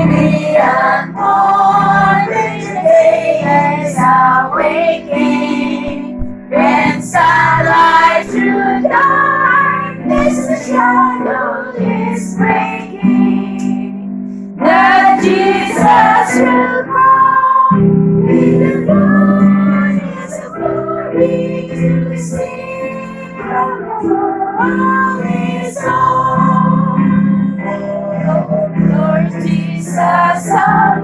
beyond morning day is awakening. When sunlight through darkness, the shadow is breaking. That Jesus will come in the brightness of glory to sing from the world is on. Lord Jesus, how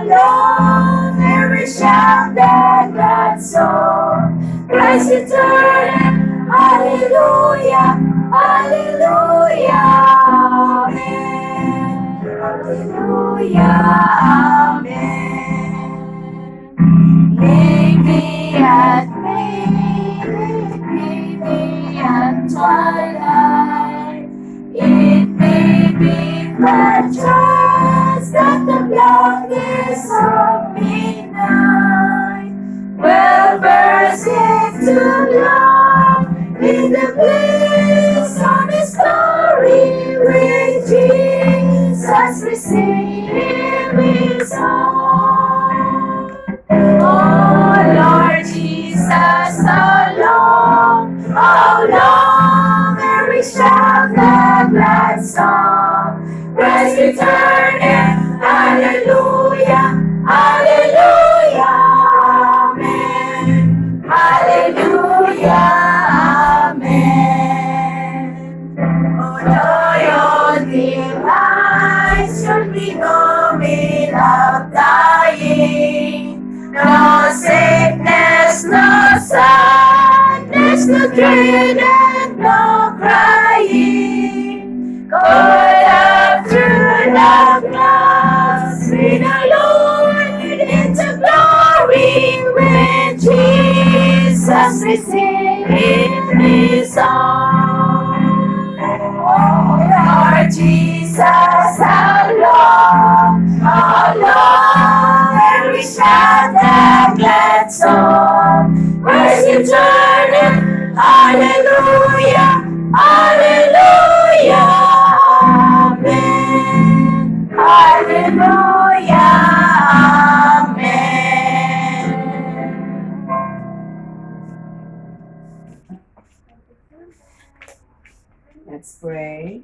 long, there we shout that glad song. Christ eternal, hallelujah, hallelujah, amen. Hallelujah, amen. Maybe at twilight, it may be perchance that the blackness of midnight will burst into love in the bliss of His glory. With Jesus receive His own. Oh Lord Jesus, how long will we shout that glad song? Christ returning, hallelujah, hallelujah, amen. Hallelujah, amen. Oh, loyalty lies should be no without dying. No sickness, no sadness, no dread and no crying. Caught up through the clouds with the Lord into glory when Jesus received His own. Oh Lord Jesus, how long will we shout that glad song? Praise eternal, hallelujah, hallelujah, amen. Hallelujah, amen. Let's pray.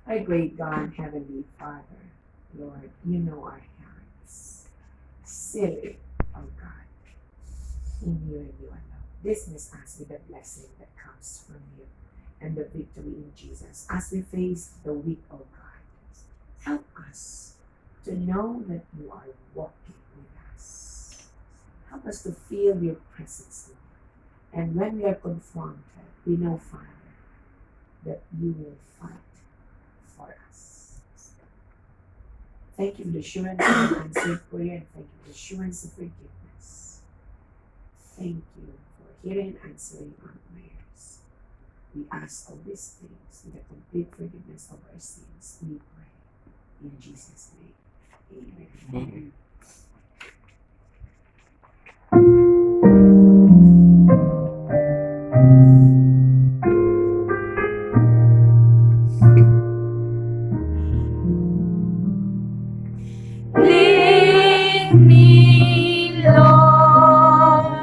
Our great God, Heavenly Father, Lord, you know our hearts. Seal it, oh God, in you and you alone. Dismiss us with the blessing that comes from you and the victory in Jesus. As we face the week, oh God, help us to know that you are walking with us. Help us to feel your presence, Lord. And when we are confronted, we know, Father, that you will fight for us. Thank you for the assurance of answered prayer, and thank you for the assurance of forgiveness. Thank you for hearing and answering our prayers. We ask all these things with the complete forgiveness of our sins. We pray in Jesus' name. Amen. Lead me, Lord,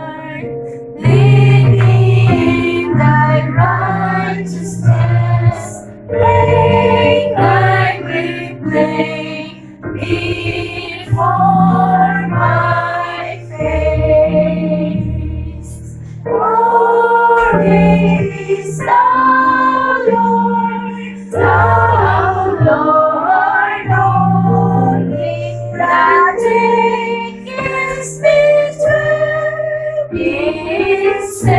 lead me in thy righteousness. Bring thy replay before my face. For it is thou, Lord, only that takest me through in safety.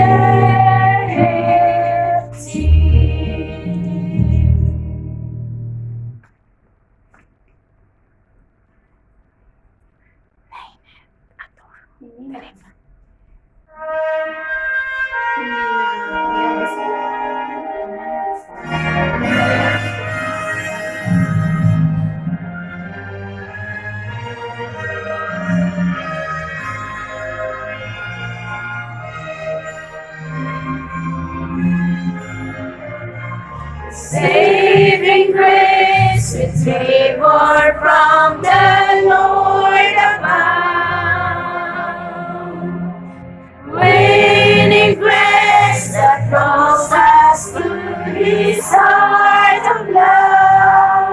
Saving grace sweet favor from the Lord above. Winning grace that draws us to His heart of love.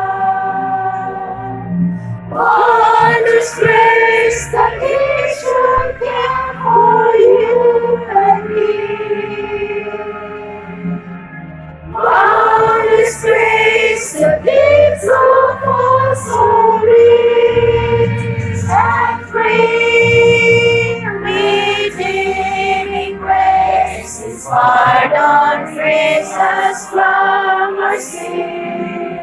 Wondrous grace that He should care for you and me. Wondrous grace that leads of us so rich and free. Redeeming grace is pardon, frees us from our sin.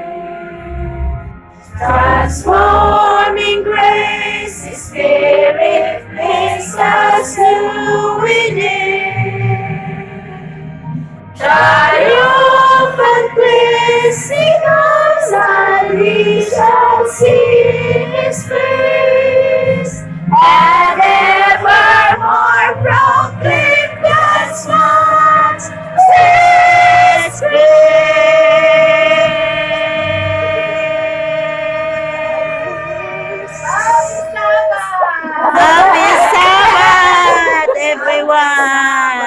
Transforming grace, His Spirit makes us new within. Triumphant bliss He comes, and we shall see His face, and evermore proclaim God's matchless grace. Happy Sabbath, everyone!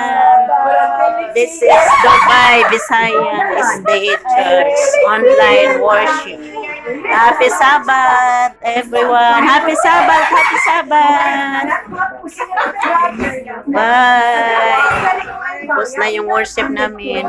This is Dubai, Visayan, SDA Church, online worship. Happy Sabbath, everyone! Happy Sabbath! Happy Sabbath! Bye! Tapos na yung worship namin.